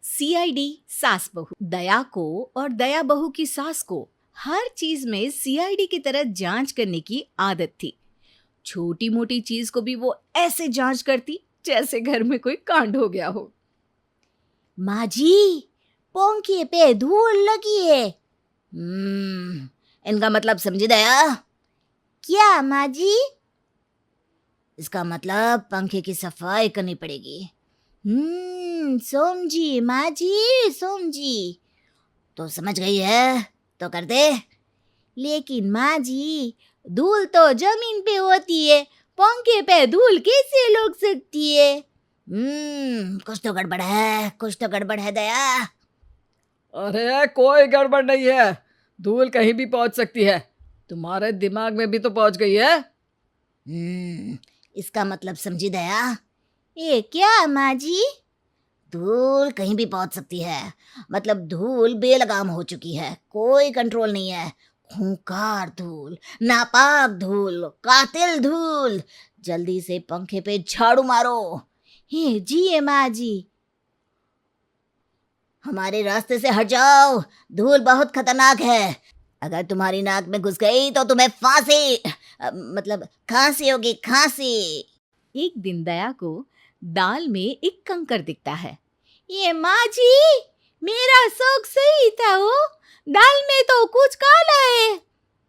CID सास बहू। दया को और दया बहू की सास को हर चीज में सीआईडी की तरह जांच करने की आदत थी। छोटी मोटी चीज को भी वो ऐसे जांच करती जैसे घर में कोई कांड हो गया हो। माँ जी, पंखे पे धूल लगी है। इनका मतलब समझी दया? क्या माँ जी? इसका मतलब पंखे की सफाई करनी पड़ेगी। समझी माँ जी, समझी। तो समझ गई है तो कर दे। लेकिन माँ जी, धूल तो जमीन पे होती है, पंखे पे धूल कैसे लग सकती है? कुछ तो गड़बड़ है, कुछ तो गड़बड़ है दया। अरे कोई गड़बड़ नहीं है, धूल कहीं भी पहुंच सकती है, तुम्हारे दिमाग में भी तो पहुंच गई है। इसका मतलब समझी दया? ये क्या माँ जी? धूल कहीं भी पहुंच सकती है, मतलब धूल बेलगाम हो चुकी है, कोई कंट्रोल नहीं है। खूंखार धूल, नापाक धूल, कातिल धूल। जल्दी से पंखे पे झाड़ू मारो। हे जी माँ जी। हमारे रास्ते से हट जाओ, धूल बहुत खतरनाक है। अगर तुम्हारी नाक में घुस गई तो तुम्हें फांसी मतलब खांसी होगी, खांसी। एक दिन दया को दाल में एक कंकर दिखता है। ये माँ जी, मेरा शौक सही था, वो दाल में तो कुछ काला है।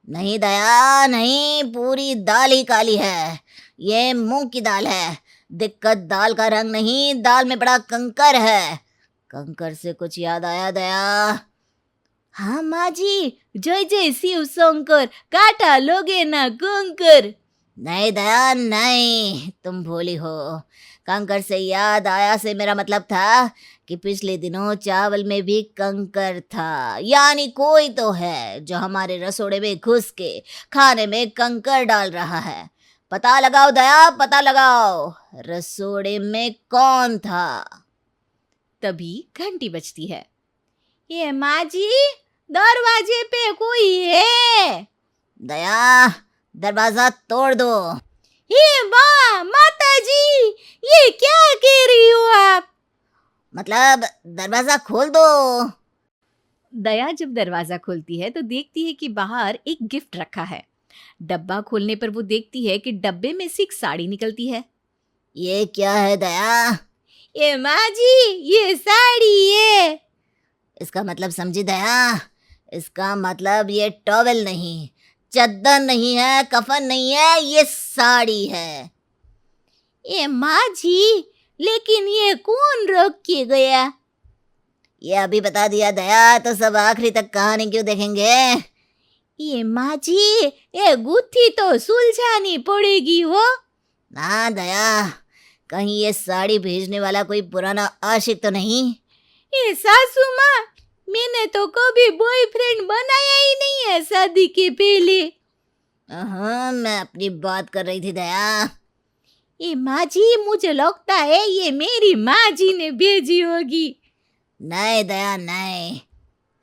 नहीं दया, नहीं, पूरी दाल ही काली है। ये मूंग की दाल है। दिक्कत दाल का रंग नहीं, दाल में बड़ा कंकर है। कंकर से कुछ याद आया दया? हाँ माँ जी, जय जय शिव शंकर, काटा लोगे ना कंकर। नहीं दया नहीं, तुम भोली हो। कंकर से याद आया से मेरा मतलब था कि पिछले दिनों चावल में भी कंकर था, यानी कोई तो है जो हमारे रसोड़े में घुस के खाने में कंकर डाल रहा है। पता लगाओ दया, पता लगाओ, रसोड़े में कौन था? तभी घंटी बजती है। ये माँ जी, दरवाजे पे कोई है। दया, दरवाजा तोड़ दो। हे माँ, माता जी, ये क्या कह रही हो आप? मतलब दरवाजा खोल दो। दया जब दरवाजा खोलती है तो देखती है कि बाहर एक गिफ्ट रखा है। डब्बा खोलने पर वो देखती है कि डब्बे में से एक साड़ी निकलती है। ये क्या है दया? ये माँ जी, ये साड़ी है। इसका मतलब समझी दया? इसका मतलब ये टॉवेल नहीं, चद्दर नहीं है, कफन नहीं है, ये साड़ी है। ये माँ जी, लेकिन ये कौन रख के गया? ये अभी बता दिया दया तो सब आखिरी तक कहानी क्यों देखेंगे? ये माँ जी, ये गुत्थी तो सुलझानी पड़ेगी हो। ना दया, कहीं ये साड़ी भेजने वाला कोई पुराना आशिक तो नहीं? ये सासू माँ, मैंने तो कभी बॉयफ्रेंड बनाया ही नहीं है शादी के पहले। हाँ, मैं अपनी बात कर रही थी दया। ये माँ जी, मुझे लगता है ये मेरी माँ जी ने भेजी होगी। नहीं दया नहीं,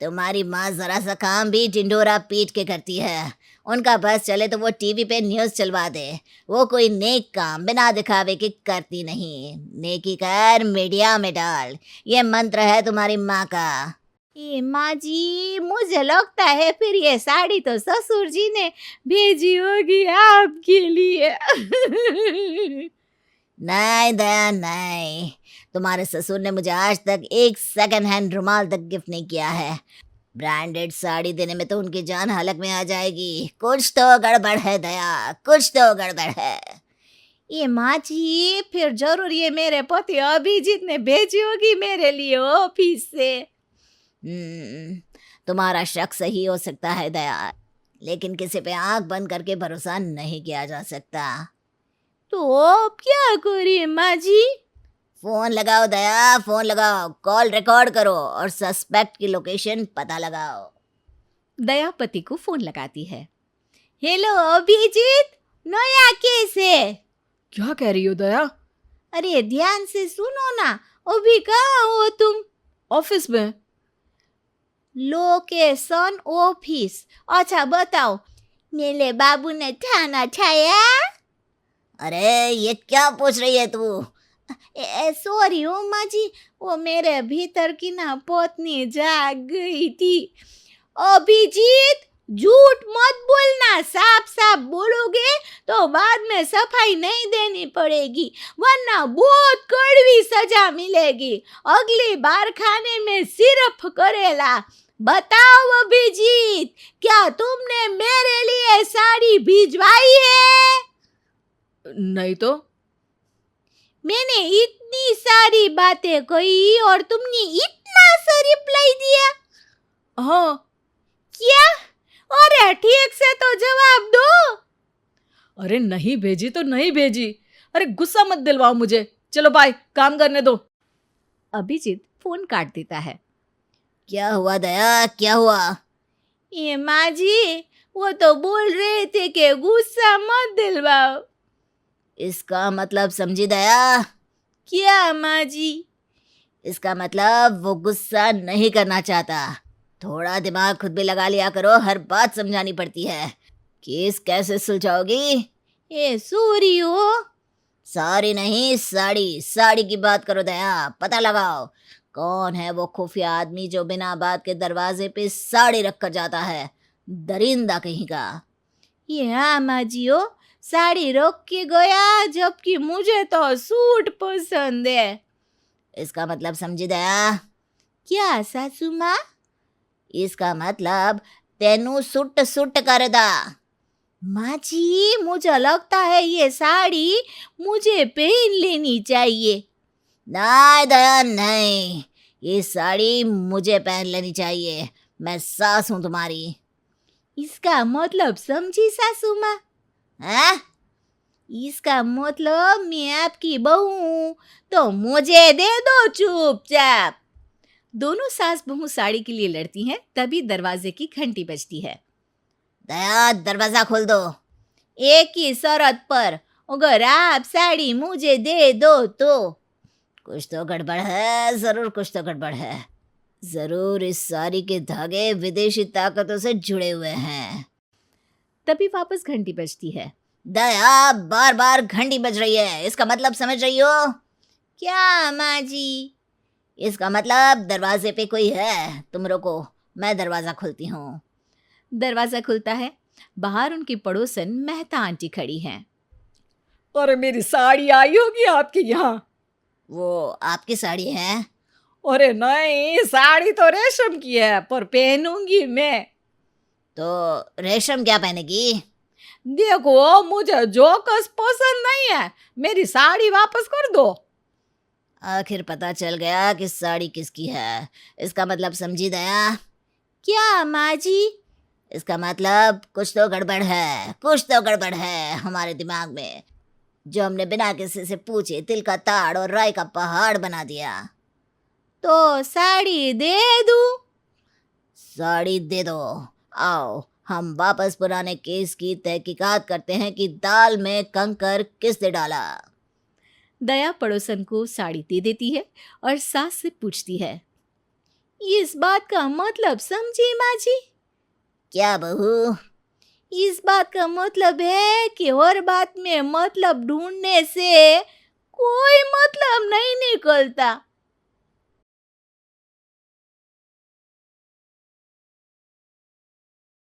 तुम्हारी माँ जरा सा काम भी ढिंढोरा पीट के करती है। उनका बस चले तो वो टीवी पे न्यूज़ चलवा दे। वो कोई नेक काम बिना दिखावे की करती नहीं। नेकी कर, मीडिया में डाल, ये मंत्र है तुम्हारी माँ का। ये माँ जी, मुझे लगता है फिर ये साड़ी तो ससुर जी ने भेजी होगी आपके लिए। नहीं दया नहीं, तुम्हारे ससुर ने मुझे आज तक एक सेकंड हैंड रुमाल तक गिफ्ट नहीं किया है। ब्रांडेड साड़ी देने में तो उनकी जान हलक में आ जाएगी। कुछ तो गड़बड़ है दया, कुछ तो गड़बड़ है। ये माँ जी, फिर जरूर ये मेरे पति अभिजीत ने भेजी होगी मेरे लिए ऑफिस से। तुम्हारा शक सही हो सकता है दया, लेकिन किसी पे आंख बंद करके भरोसा नहीं किया जा सकता। तो अब क्या करें माँ जी? फोन लगाओ दया, फोन लगाओ, कॉल रिकॉर्ड करो और सस्पेक्ट की लोकेशन पता लगाओ। दया पति को फोन लगाती है। हेलो अभिजीत, नया केस है। क्या कह रही हो दया? अरे ध्यान से सुनो ना, अभी कहाँ हो तुम? ऑफिस में। Location office. अच्छा बताओ, मेरे बाबू ने थाना छाया? अरे ये क्या पूछ रही है तू? सॉरी हो माँ जी, वो मेरे भीतर की ना पत्नी जाग गई थी। अभिजीत, झूठ मत बोलना, साफ साफ बोलोगे तो बाद में सफाई नहीं देनी पड़ेगी, वरना बहुत कड़वी सजा मिलेगी। अगली बार खाने में सिर्फ करेला। बताओ अभिजीत, क्या तुमने मेरे लिए साड़ी भिजवाई है? नहीं तो। मैंने इतनी सारी बातें कही और तुमने इतना सा रिप्लाई दिया। हाँ। क्या? अरे ठीक से तो जवाब दो। अरे नहीं भेजी तो नहीं भेजी। अरे गुस्सा मत दिलवाओ मुझे। चलो बाय, काम करने दो। अभिजीत फोन काट देता है। क्या हुआ दया, क्या हुआ? ये माँ जी, वो तो बोल रहे थे कि गुस्सा मत दिलवाओ। इसका मतलब समझी दया? क्या माँ जी? इसका मतलब वो गुस्सा नहीं करना चाहता। थोड़ा दिमाग खुद भी लगा लिया करो, हर बात समझानी पड़ती है। केस कैसे सुलझाओगी? ये सूरी हो। साड़ी नहीं, साड़ी। साड़ी की बात करो दया, पता लगाओ कौन है वो खुफिया आदमी जो बिना बात के दरवाजे पे साड़ी रख कर जाता है। दरिंदा कहीं का। ये हाँ माँ जी हो, साड़ी रोक के गया, जबकि मुझे तो सूट पसंद है। इसका मतलब समझी दया? क्या सासू माँ? इसका मतलब तेनू सुट सुट कर दा। माँ जी, मुझे लगता है ये साड़ी मुझे पहन लेनी चाहिए। नहीं दया नहीं, ये साड़ी मुझे पहन लेनी चाहिए। मैं सास हूं तुम्हारी। इसका मतलब समझी सासू माँ? हैं? इसका मतलब मैं आपकी बहू हूँ, तो मुझे दे दो चुपचाप। दोनों सास बहू साड़ी के लिए लड़ती हैं, तभी दरवाजे की घंटी बजती है। दया, दरवाजा खोल दो। एक ही शर्त पर, अगर आप साड़ी मुझे दे दो तो। कुछ तो गड़बड़ है, जरूर कुछ तो गड़बड़ है। जरूर इस साड़ी के धागे विदेशी ताकतों से जुड़े हुए हैं। तभी वापस घंटी बजती है। दया, बार बार घंटी बज रही है, इसका मतलब समझ रही हो? क्या माँ जी? इसका मतलब दरवाजे पे कोई है। तुम रुको, मैं दरवाजा खोलती हूँ। दरवाजा खुलता है। बाहर उनकी पड़ोसन मेहता आंटी खड़ी हैं। अरे मेरी साड़ी आई होगी आपके यहाँ। वो आपकी साड़ी है? अरे नहीं, साड़ी तो रेशम की है, पर पहनूंगी मैं। तो रेशम क्या पहनेगी? देखो, मुझे जोकस पसंद नहीं है, मेरी साड़ी वापस कर दो। आखिर पता चल गया कि साड़ी किसकी है। इसका मतलब समझी दया? क्या माँ जी? इसका मतलब कुछ तो गड़बड़ है, कुछ तो गड़बड़ है हमारे दिमाग में, जो हमने बिना किसी से पूछे तिल का ताड़ और राय का पहाड़ बना दिया। तो साड़ी दे दूं? साड़ी दे दो। आओ हम वापस पुराने केस की तहकीकात करते हैं कि दाल में कंकर किसने डाला। दया पड़ोसन को साड़ी दे देती है और सास से पूछती है, इस बात का मतलब समझी माँ जी? क्या बहू? इस बात का मतलब है कि हर बात में मतलब ढूंढने से कोई मतलब नहीं निकलता।